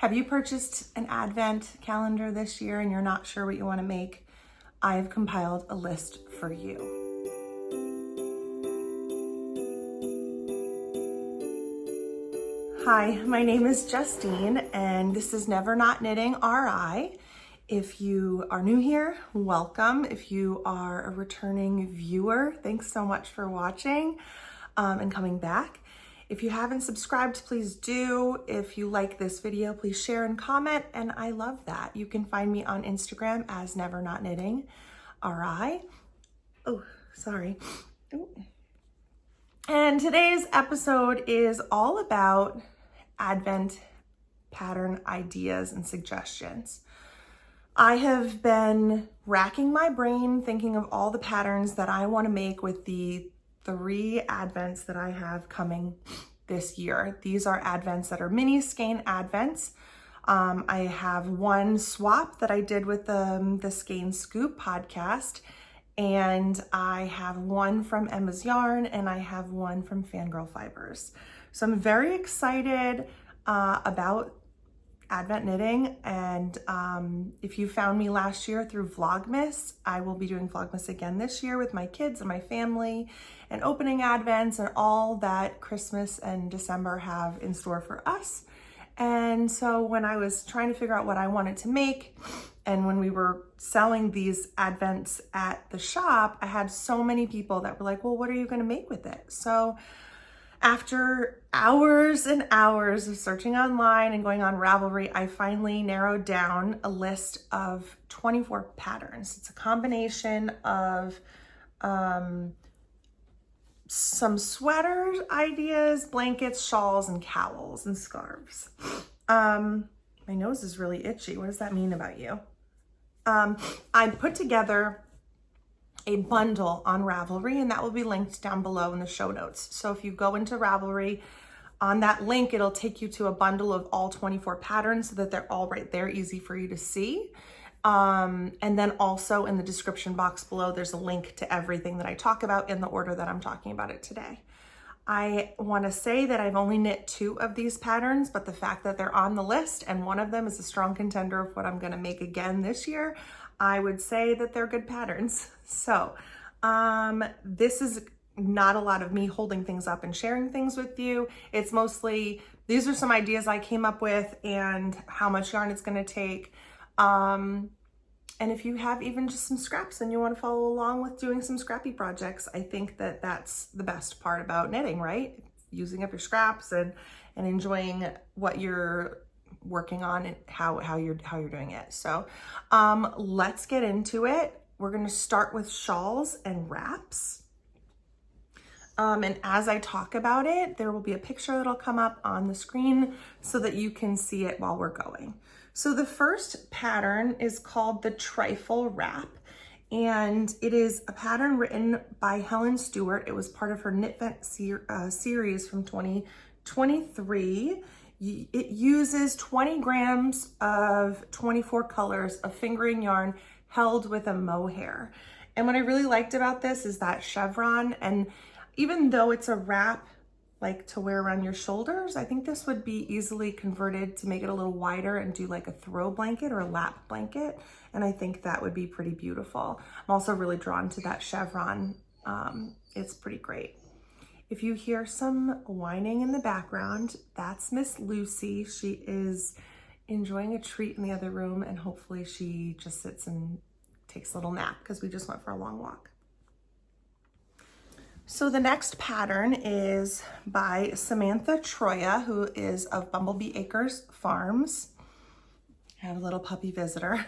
Have you purchased an advent calendar this year and you're not sure what you want to make? I have compiled a list for you. Hi, my name is Justine and this is Never Not Knitting RI. If you are new here, welcome. If you are a returning viewer, thanks so much for watching and coming back. If you haven't subscribed, please do. If you like this video, please share and comment, and I love that. You can find me on Instagram as Never Not Knitting RI. Oh, sorry. Ooh. And today's episode is all about Advent pattern ideas and suggestions. I have been racking my brain thinking of all the patterns that I want to make with the 3 Advents that I have coming this year. These are Advents that are mini skein Advents. I have one swap that I did with the Skein Scoop podcast, and I have one from Emma's Yarn, and I have one from Fangirl Fibers. So I'm very excited about Advent knitting, and if you found me last year through Vlogmas, I will be doing Vlogmas again this year with my kids and my family and opening Advents and all that Christmas and December have in store for us. And so when I was trying to figure out what I wanted to make, and when we were selling these Advents at the shop, I had so many people that were like, well, what are you going to make with it? So after hours and hours of searching online and going on Ravelry, I finally narrowed down a list of 24 patterns. It's a combination of some sweaters ideas, blankets, shawls, and cowls and scarves. My nose is really itchy. What does that mean about you? I put together a bundle on Ravelry, and that will be linked down below in the show notes. So if you go into Ravelry, on that link, it'll take you to a bundle of all 24 patterns so that they're all right there, easy for you to see. And then also in the description box below, there's a link to everything that I talk about in the order that I'm talking about it today. I want to say that I've only knit 2 of these patterns, but the fact that they're on the list and one of them is a strong contender of what I'm going to make again this year, I would say that they're good patterns. So this is not a lot of me holding things up and sharing things with you. It's mostly, these are some ideas I came up with and how much yarn it's going to take. And if you have even just some scraps and you want to follow along with doing some scrappy projects, I think that that's the best part about knitting, right? Using up your scraps and enjoying what you're working on and how you're doing it. So let's get into it. We're going to start with shawls and wraps. And as I talk about it, there will be a picture that'll come up on the screen so that you can see it while we're going. So the first pattern is called the Trifle Wrap, and it is a pattern written by Helen Stewart. It was part of her Knitvent series from 2023. It uses 20 grams of 24 colors of fingering yarn held with a mohair. And what I really liked about this is that chevron, and even though it's a wrap like to wear around your shoulders, I think this would be easily converted to make it a little wider and do like a throw blanket or a lap blanket. And I think that would be pretty beautiful. I'm also really drawn to that chevron. It's pretty great. If you hear some whining in the background, that's Miss Lucy. She is enjoying a treat in the other room, and hopefully she just sits and takes a little nap because we just went for a long walk. So the next pattern is by Samantha Troia, who is of Bumblebee Acres Farms. I have a little puppy visitor.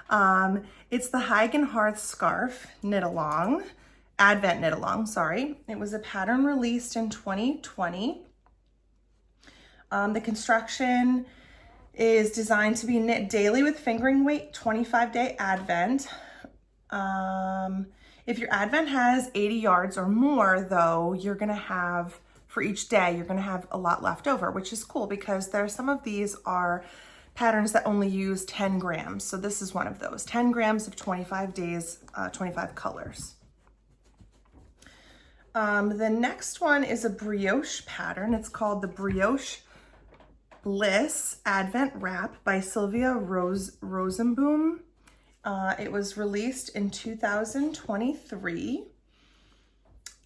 It's the Hygge and Hearth Scarf knit along, Advent knit along, sorry. It was a pattern released in 2020. The construction is designed to be knit daily with fingering weight, 25-day Advent. If your Advent has 80 yards or more, though, you're gonna have, for each day, you're gonna have a lot left over, which is cool because some of these are patterns that only use 10 grams. So this is one of those, 10 grams of 25 days, 25 colors. The next one is a brioche pattern. It's called the Brioche Bliss Advent Wrap by Sylvia Roozeboom. It was released in 2023.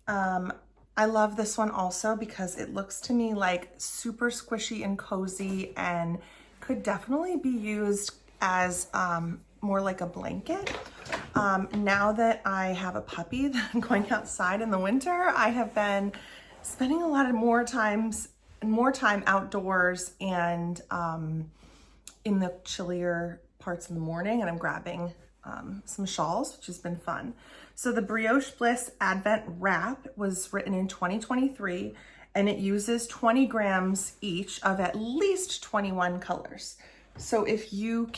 I love this one also because it looks to me like super squishy and cozy and could definitely be used as more like a blanket. Now that I have a puppy that I'm going outside in the winter, I have been spending a lot of more time outdoors and in the chillier parts in the morning, and I'm grabbing some shawls, which has been fun. So the Brio Bliss Advent Wrap was written in 2023, and it uses 20 grams each of at least 21 colors. So if you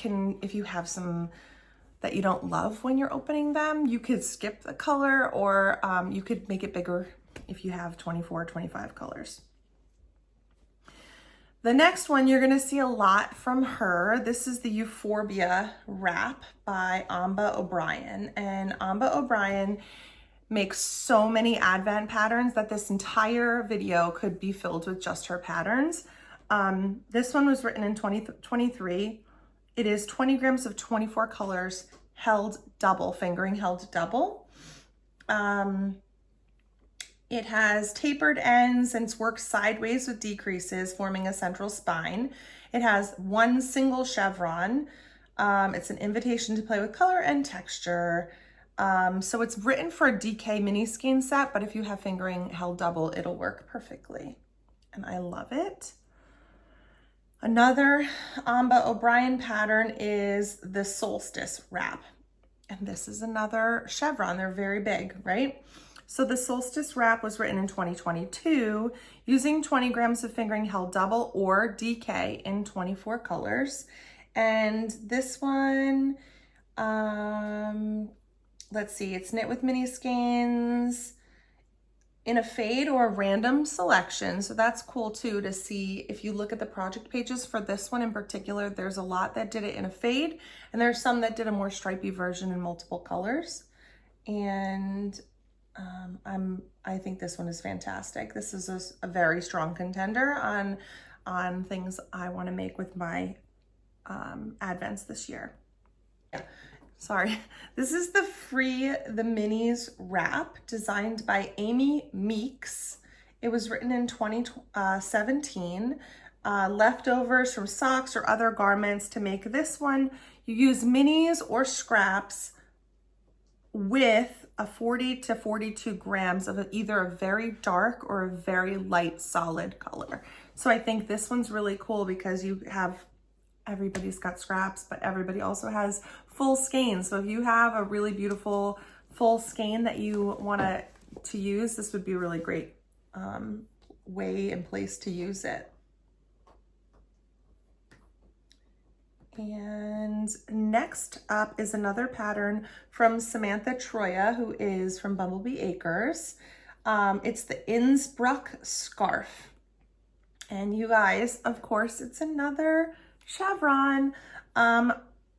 have some that you don't love when you're opening them, you could skip the color, or you could make it bigger if you have 24, 25 colors. The next one, you're gonna see a lot from her. This is the Euphorbia Wrap by Ambah O'Brien. And Ambah O'Brien makes so many Advent patterns that this entire video could be filled with just her patterns. This one was written in 2023. It is 20 grams of 24 colors, held double, fingering held double. It has tapered ends and works sideways with decreases, forming a central spine. It has one single chevron. It's an invitation to play with color and texture. So it's written for a DK mini skein set, but if you have fingering held double, it'll work perfectly. And I love it. Another Ambah O'Brien pattern is the Solstice Wrap. And this is another chevron. They're very big, right? So the Solstice Wrap was written in 2022 using 20 grams of fingering held double or DK in 24 colors. And this one, let's see, it's knit with mini skeins in a fade or a random selection. So that's cool too to see. If you look at the project pages for this one in particular, there's a lot that did it in a fade, and there's some that did a more stripy version in multiple colors. And I think this one is fantastic. This is a very strong contender on things I want to make with my Advents this year. Yeah. Sorry. This is the Minis Wrap designed by Amy Meeks. It was written in 2017. Leftovers from socks or other garments to make this one. You use minis or scraps with a 40 to 42 grams of either a very dark or a very light solid color. So I think this one's really cool because everybody's got scraps, but everybody also has full skein. So if you have a really beautiful full skein that you want to use, this would be a really great way and place to use it. And next up is another pattern from Samantha Troia, who is from Bumblebee Acres. It's the Insbrook Scarf. And you guys, of course, it's another chevron.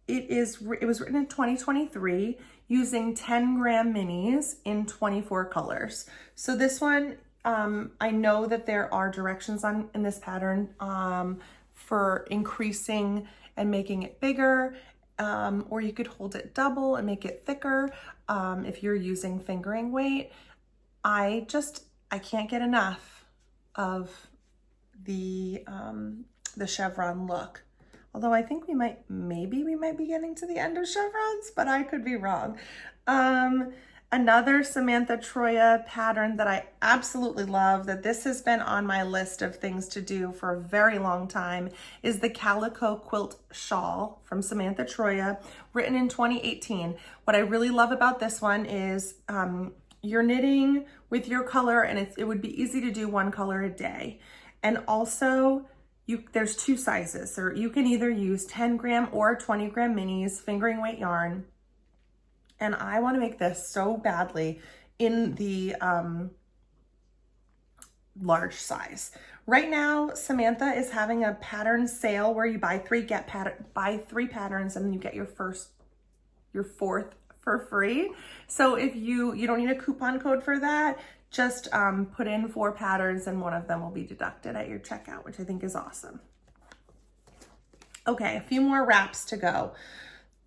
It was written in 2023 using 10 gram minis in 24 colors. So this one, I know that there are directions in this pattern for increasing and making it bigger, or you could hold it double and make it thicker if you're using fingering weight. I can't get enough of the chevron look. Although I think maybe we might be getting to the end of chevrons, but I could be wrong. Another Samantha Troia pattern that I absolutely love, that this has been on my list of things to do for a very long time, is the Calico Quilt Shawl from Samantha Troia, written in 2018. What I really love about this one is you're knitting with your color, and it would be easy to do one color a day. And also, there's two sizes, so you can either use 10 gram or 20 gram minis, fingering weight yarn. And I want to make this so badly in the large size. Right now, Samantha is having a pattern sale where you buy three patterns and then you get your fourth for free. So if you don't need a coupon code for that, just put in 4 patterns and one of them will be deducted at your checkout, which I think is awesome. Okay, a few more wraps to go.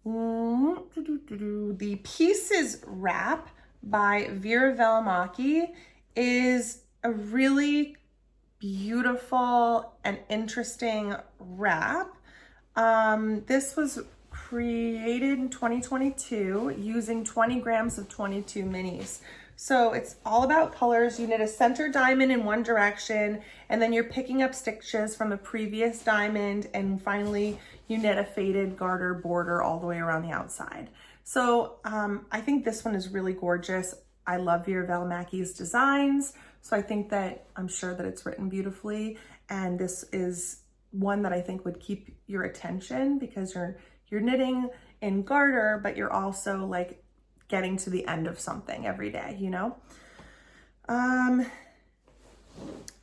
The Pieces Wrap by Veera Valimaki is a really beautiful and interesting wrap. This was created in 2022 using 20 grams of 22 minis. So it's all about colors. You knit a center diamond in one direction, and then you're picking up stitches from a previous diamond, and finally you knit a faded garter border all the way around the outside. So I think this one is really gorgeous. I love Veera Valimaki's designs, so I think that I'm sure that it's written beautifully, and this is one that I think would keep your attention because you're knitting in garter, but you're also like getting to the end of something every day, you know?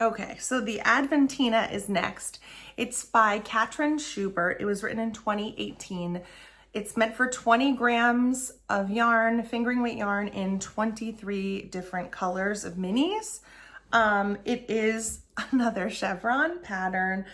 Okay, so the Adventina is next. It's by Katrin Schubert. It was written in 2018. It's meant for 20 grams of yarn, fingering weight yarn in 23 different colors of minis. It is another chevron pattern.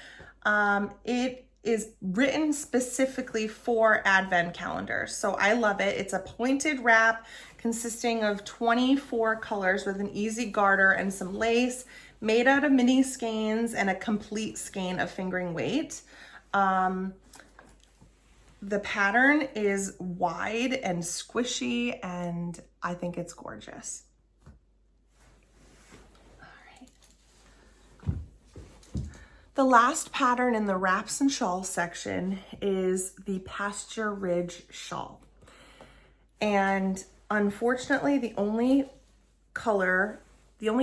It is written specifically for Advent calendars. So I love it. It's a pointed wrap consisting of 24 colors with an easy garter and some lace, made out of mini skeins and a complete skein of fingering weight. The pattern is wide and squishy, and I think it's gorgeous. The last pattern in the wraps and shawls section is the Pasture Ridge shawl. And unfortunately, the only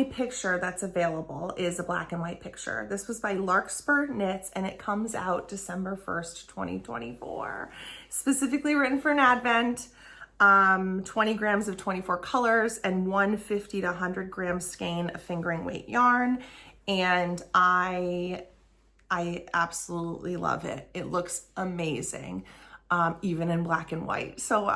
picture that's available is a black and white picture. This was by Larkspur Knits, and it comes out December 1st, 2024. Specifically written for an Advent, 20 grams of 24 colors, and 150 to 100 gram skein of fingering weight yarn. And I absolutely love it. It looks amazing, even in black and white. So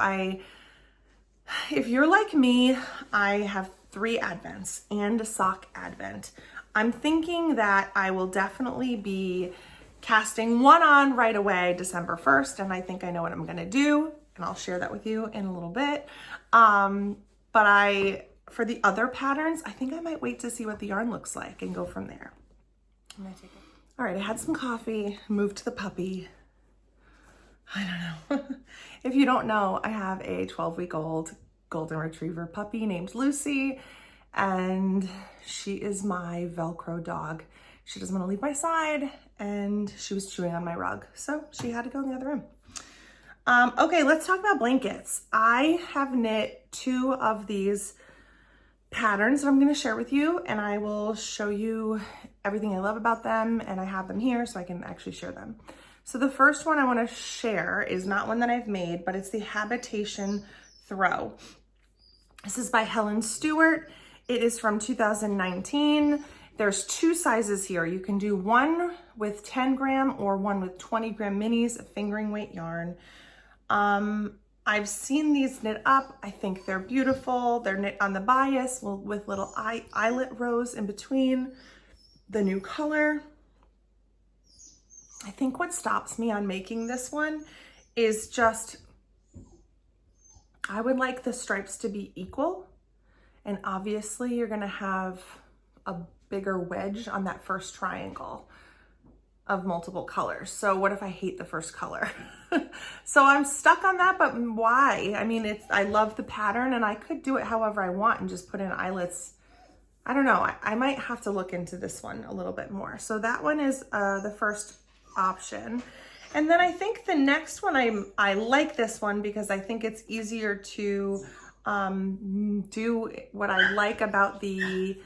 if you're like me, I have 3 Advents and a sock Advent. I'm thinking that I will definitely be casting one on right away December 1st, and I think I know what I'm gonna do, and I'll share that with you in a little bit. But for the other patterns, I think I might wait to see what the yarn looks like and go from there. I'm gonna take it. All right, I had some coffee, moved to the puppy. I don't know. If you don't know, I have a 12-week-old golden retriever puppy named Lucy, and she is my Velcro dog. She doesn't want to leave my side, and she was chewing on my rug, so she had to go in the other room. Okay, let's talk about blankets. I have knit 2 of these patterns that I'm going to share with you, and I will show you everything I love about them, and I have them here so I can actually share them. So the first one I want to share is not one that I've made, but it's the Habitation Throw. This is by Helen Stewart. It is from 2019. There's 2 sizes here. You can do one with 10 gram or one with 20 gram minis of fingering weight yarn. I've seen these knit up. I think they're beautiful. They're knit on the bias with little eyelet rows in between. The new color. I think what stops me on making this one is just, I would like the stripes to be equal. And obviously you're gonna have a bigger wedge on that first triangle of multiple colors. So what if I hate the first color? So I'm stuck on that, but why? I mean, I love the pattern, and I could do it however I want and just put in eyelets. I don't know. I might have to look into this one a little bit more. So that one is the first option. And then I think the next one, I like this one because I think it's easier to do what I like about the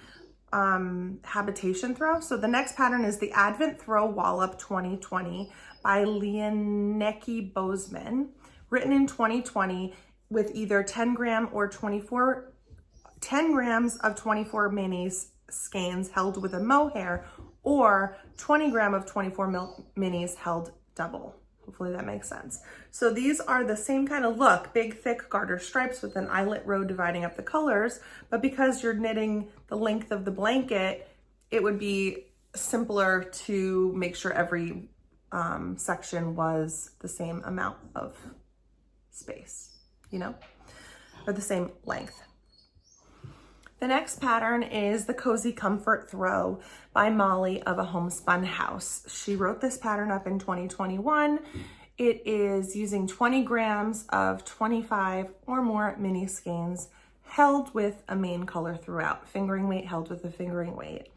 Habitation Throw. So the next pattern is the Advent Throw Wallop 2020 by Leoneki Bozeman, written in 2020 with either 10 gram or 10 grams of 24 minis skeins held with a mohair, or 20 gram of 24 minis held double. Hopefully that makes sense. So these are the same kind of look, big thick garter stripes with an eyelet row dividing up the colors, but because you're knitting the length of the blanket, it would be simpler to make sure every section was the same amount of space, you know, or the same length. The next pattern is the Cozy Comfort Throw by Molly of A Homespun House. She wrote this pattern up in 2021. It is using 20 grams of 25 or more mini skeins held with a main color throughout, fingering weight held with a fingering weight.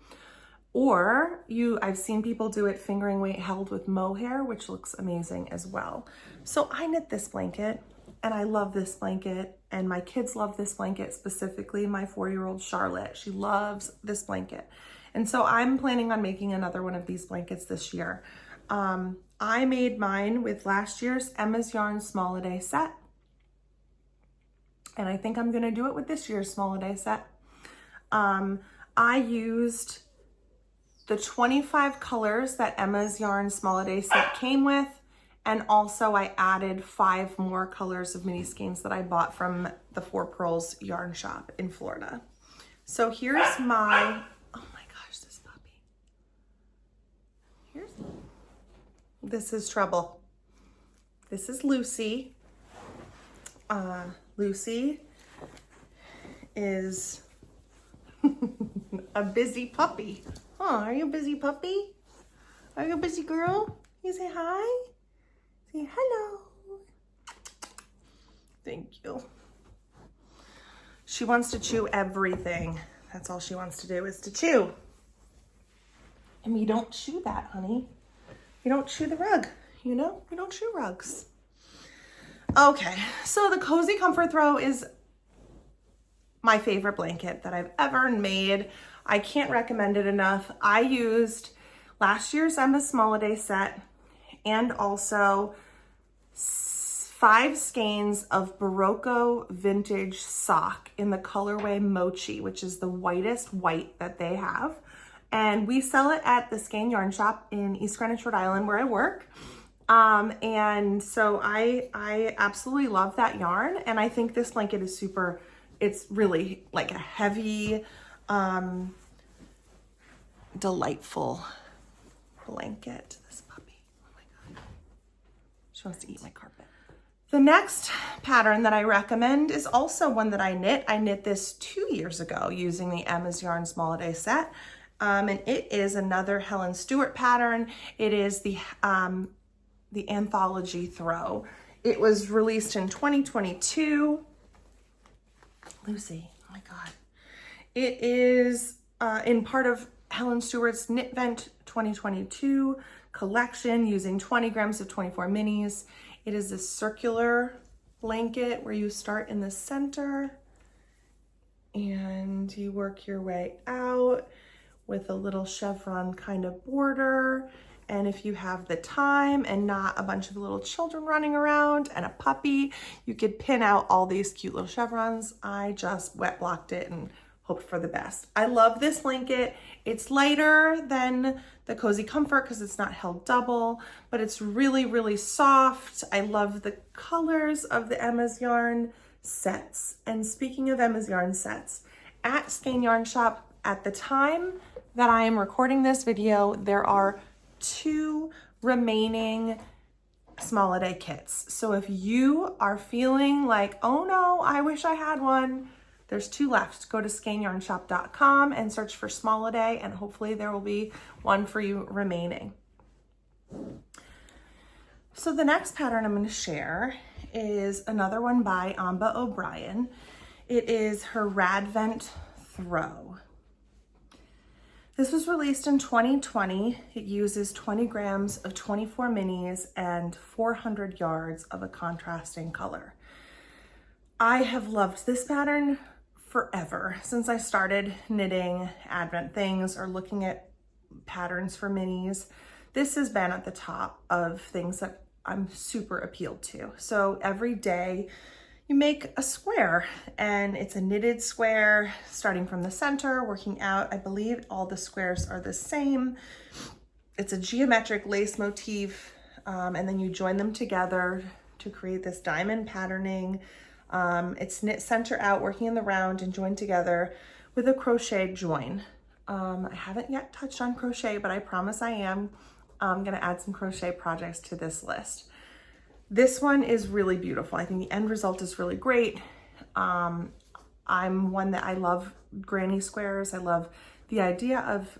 Or I've seen people do it fingering weight held with mohair, which looks amazing as well. So I knit this blanket and I love this blanket, and my kids love this blanket, specifically my 4-year-old Charlotte. She loves this blanket. And so I'm planning on making another one of these blankets this year. I made mine with last year's Emma's Yarn Small A Day set. And I think I'm gonna do it with this year's Small A Day set. I used the 25 colors that Emma's Yarn Small A Day set came with, and also I added 5 more colors of mini skeins that I bought from the Four Pearls yarn shop in Florida. So here's my, oh my gosh, this puppy. This is Trouble. This is Lucy. Lucy is a busy puppy. Oh, are you a busy puppy? Are you a busy girl? You say hi? Say hello. Thank you. She wants to chew everything. That's all she wants to do is to chew. And we don't chew that, honey. We don't chew the rug, you know? We don't chew rugs. Okay, so the Cozy Comfort Throw is my favorite blanket that I've ever made. I can't recommend it enough. I used last year's Emma's Small A Day set and also 5 skeins of Barocco vintage sock in the colorway Mochi, which is the whitest white that they have. And we sell it at the Skein Yarn Shop in East Greenwich, Rhode Island, where I work. And so I absolutely love that yarn. And I think this blanket is super, it's really like a heavy, delightful blanket. This puppy, oh my God. She wants to eat my carpet. The next pattern that I recommend is also one that I knit. I knit this 2 years ago using the Emma's Yarn Small A Day set. And it is another Helen Stewart pattern. It is the Anthology Throw. It was released in 2022. Lucy, oh my God. It is in part of Helen Stewart's Knitvent 2022 collection using 20 grams of 24 minis. It is a circular blanket where you start in the center and you work your way out with a little chevron kind of border. And if you have the time and not a bunch of little children running around and a puppy, you could pin out all these cute little chevrons. I just wet blocked it and hoped for the best. I love this blanket. It's lighter than the Cozy Comfort because it's not held double, but it's really, really soft. I love the colors of the Emma's Yarn sets. And speaking of Emma's Yarn sets, at Skein Yarn Shop, at the time that I am recording this video, there are 2 remaining Small A Day kits. So if you are feeling like, oh no, I wish I had one, there's 2 left. Go to skeinyarnshop.com and search for Small A Day, and hopefully there will be one for you remaining. So the next pattern I'm going to share is another one by Ambah O'Brien. It is her Radent Throw. This was released in 2020. It uses 20 grams of 24 minis and 400 yards of a contrasting color. I have loved this pattern forever, since I started knitting Advent things or looking at patterns for minis. This has been at the top of things that I'm super appealed to. So every day you make a square, and it's a knitted square starting from the center, working out. I believe all the squares are the same. It's a geometric lace motif, and then you join them together to create this diamond patterning. It's knit center out, working in the round and joined together with a crochet join. I haven't yet touched on crochet, but I promise I am. I'm gonna add some crochet projects to this list. This one is really beautiful. I think the end result is really great. I'm one that I love granny squares. I love the idea of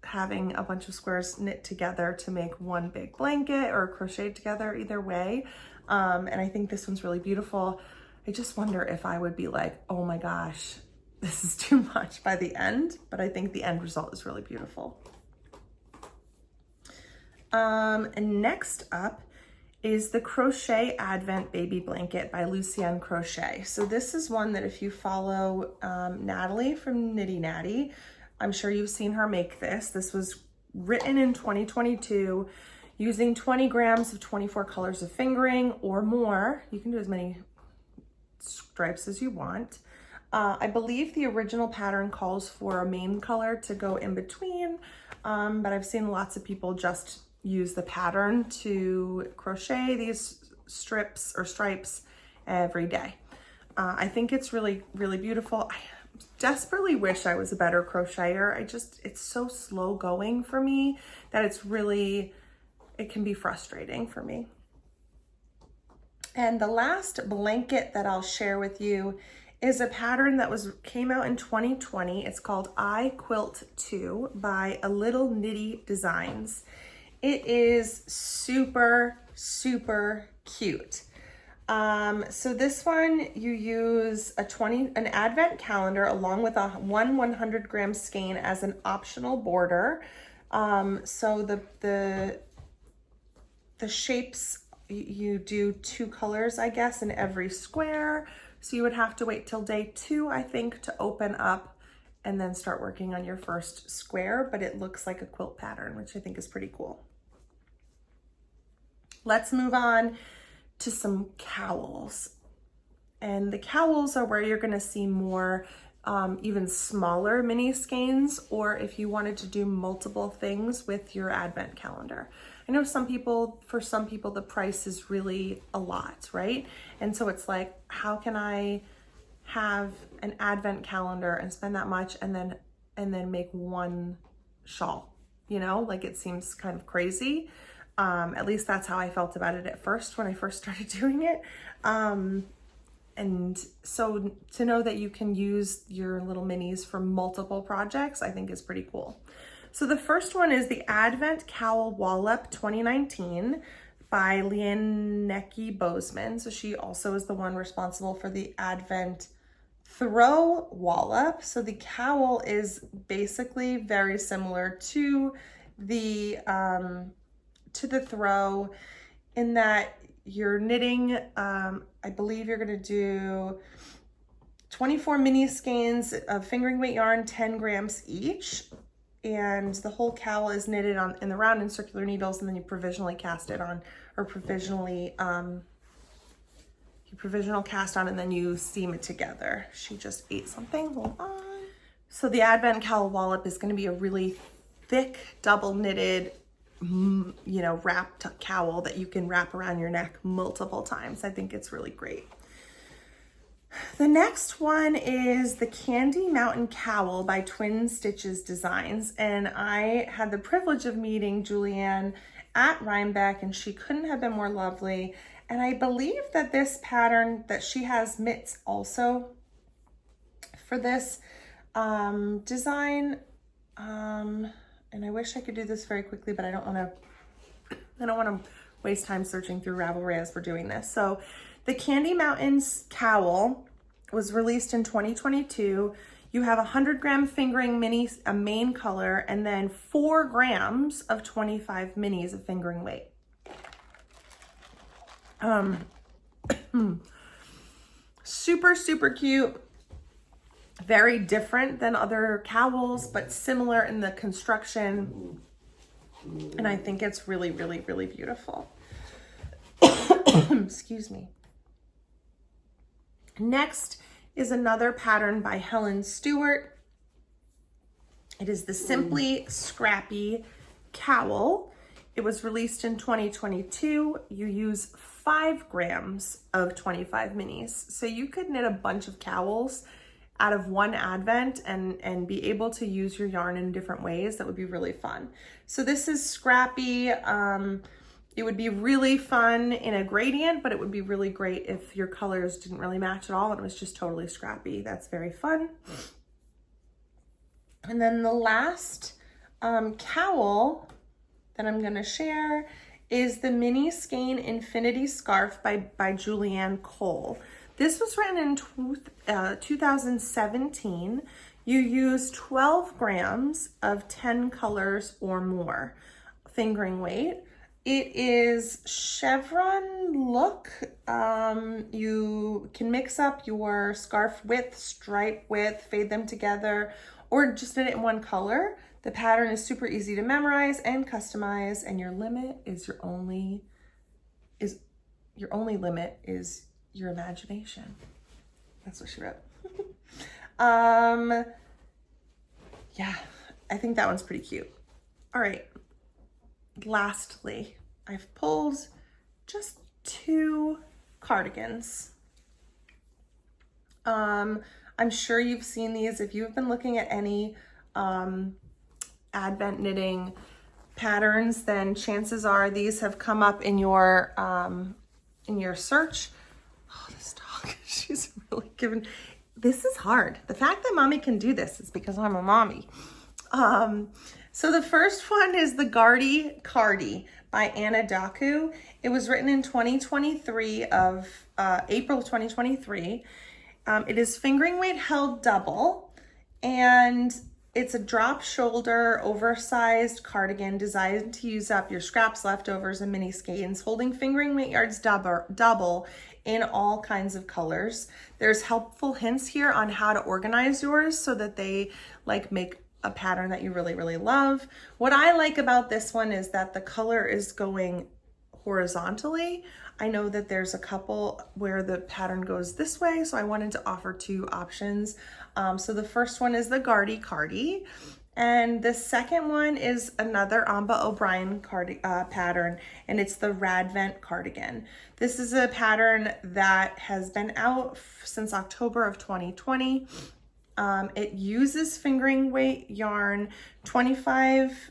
having a bunch of squares knit together to make one big blanket or crocheted together, either way. And I think this one's really beautiful. I just wonder if I would be like, oh my gosh, this is too much by the end, but I think the end result is really beautiful. And next up is the Crochet Advent Baby Blanket by Lucienne Crochet. So this is one that if you follow Natalie from Nitty Natty, I'm sure you've seen her make this. This was written in 2022 using 20 grams of 24 colors of fingering or more. You can do as many stripes as you want. I believe the original pattern calls for a main color to go in between, but I've seen lots of people just use the pattern to crochet these strips or stripes every day. I think it's really, really beautiful. I desperately wish I was a better crocheter. It's so slow going for me that it can be frustrating for me. And the last blanket that I'll share with you is a pattern that came out in 2020. It's called I Quilt 2 by A Little Nitty Designs. It is super, super cute. So this one, you use an advent calendar along with a 100 gram skein as an optional border. So the shapes, you do 2 colors, I guess, in every square. So you would have to wait till day 2, I think, to open up and then start working on your first square, but it looks like a quilt pattern, which I think is pretty cool. Let's move on to some cowls. And the cowls are where you're gonna see more even smaller mini skeins, or if you wanted to do multiple things with your advent calendar. I know for some people, the price is really a lot, right? And so it's like, how can I have an advent calendar and spend that much and then make one shawl? You know, like it seems kind of crazy. At least that's how I felt about it at first when I first started doing it. And so to know that you can use your little minis for multiple projects, I think is pretty cool. So the first one is the Advent Cowl Wallop 2019 by Leanecki Bozeman. So she also is the one responsible for the Advent Throw Wallop. So the cowl is basically very similar to the throw in that you're knitting, I believe you're gonna do 24 mini skeins of fingering weight yarn, 10 grams each. And the whole cowl is knitted in the round and circular needles, and then you provisionally cast it on, or provisional cast on, and then you seam it together. She just ate something, hold on. So the Advent Cowl Wallop is gonna be a really thick, double knitted, wrapped cowl that you can wrap around your neck multiple times. I think it's really great. The next one is the Candy Mountain Cowl by Twin Stitches Designs. And I had the privilege of meeting Julianne at Rhinebeck, and she couldn't have been more lovely. And I believe that this pattern, that she has mitts also for this design. And I wish I could do this very quickly, but I don't want to waste time searching through Ravelry as we're doing this. So the Candy Mountains cowl was released in 2022. You have 100 gram fingering minis, a main color, and then 4 grams of 25 minis of fingering weight. Super, super cute. Very different than other cowls, but similar in the construction. And I think it's really, really, really beautiful. Excuse me. Next is another pattern by Helen Stewart. It is the Simply Scrappy Cowl. It was released in 2022. You use 5 grams of 25 minis. So you could knit a bunch of cowls out of one advent and be able to use your yarn in different ways. That would be really fun. So this is scrappy. It would be really fun in a gradient, but it would be really great if your colors didn't really match at all and it was just totally scrappy. That's very fun. And then the last cowl that I'm gonna share is the Mini Skein Infinity Scarf by Julianne Cole. This was written in 2017. You use 12 grams of 10 colors or more fingering weight. It is chevron look. You can mix up your scarf width, stripe width, fade them together, or just knit it in one color. The pattern is super easy to memorize and customize, and your limit is your only limit is your imagination. That's what she wrote. Yeah, I think that one's pretty cute. All right. Lastly, I've pulled just 2 cardigans. I'm sure you've seen these. If you've been looking at any Advent knitting patterns, then chances are these have come up in your search. Oh, this dog, she's really giving, this is hard. The fact that mommy can do this is because I'm a mommy. So the first one is the Gardy Cardi by Anna Daku. It was written in 2023 of April of 2023. It is fingering weight held double, and it's a drop shoulder, oversized cardigan designed to use up your scraps, leftovers, and mini skeins, holding fingering weight yards double in all kinds of colors. There's helpful hints here on how to organize yours so that they like make a pattern that you really, really love. What I like about this one is that the color is going horizontally. I know that there's a couple where the pattern goes this way, so I wanted to offer 2 options. So the first one is the Gardy Cardi, and the second one is another Ambah O'Brien pattern, and it's the Radent cardigan. This is a pattern that has been out since October of 2020. It uses fingering weight yarn, 25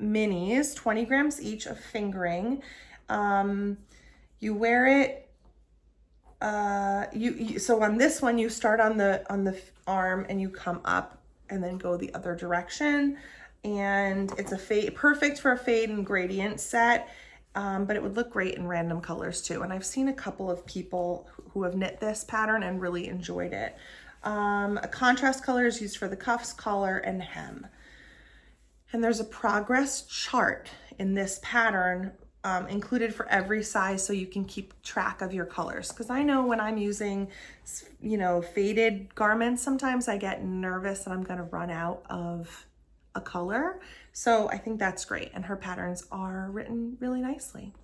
minis, 20 grams each of fingering. You wear it, so on this one, you start on the arm and you come up and then go the other direction. And it's a fade, perfect for a fade and gradient set, but it would look great in random colors too. And I've seen a couple of people who have knit this pattern and really enjoyed it. A contrast color is used for the cuffs, collar, and hem. And there's a progress chart in this pattern included for every size, so you can keep track of your colors. Because I know when I'm using, faded garments, sometimes I get nervous that I'm going to run out of a color. So I think that's great. And her patterns are written really nicely.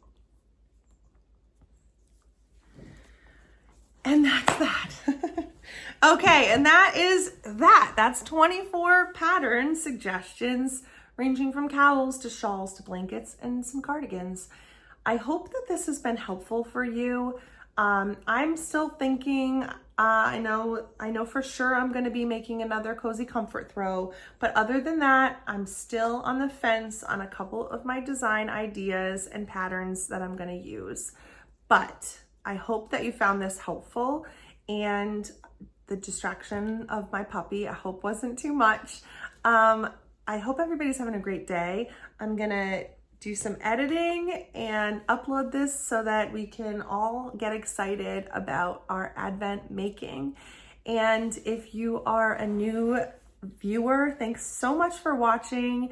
And that's that. Okay, and that is that. That's 24 pattern suggestions ranging from cowls to shawls to blankets and some cardigans. I hope that this has been helpful for you. I'm still thinking, I know for sure I'm going to be making another cozy comfort throw, but other than that, I'm still on the fence on a couple of my design ideas and patterns that I'm going to use. But I hope that you found this helpful, and the distraction of my puppy, I hope wasn't too much. I hope everybody's having a great day. I'm gonna do some editing and upload this so that we can all get excited about our Advent making. And if you are a new viewer, thanks so much for watching.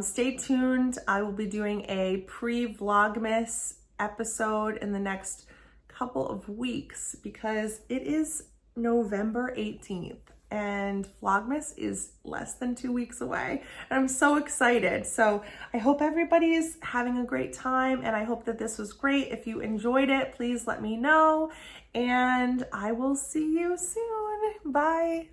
Stay tuned. I will be doing a pre-Vlogmas episode in the next couple of weeks because it is November 18th. And Vlogmas is less than 2 weeks away. And I'm so excited. So I hope everybody is having a great time, and I hope that this was great. If you enjoyed it, please let me know, and I will see you soon. Bye.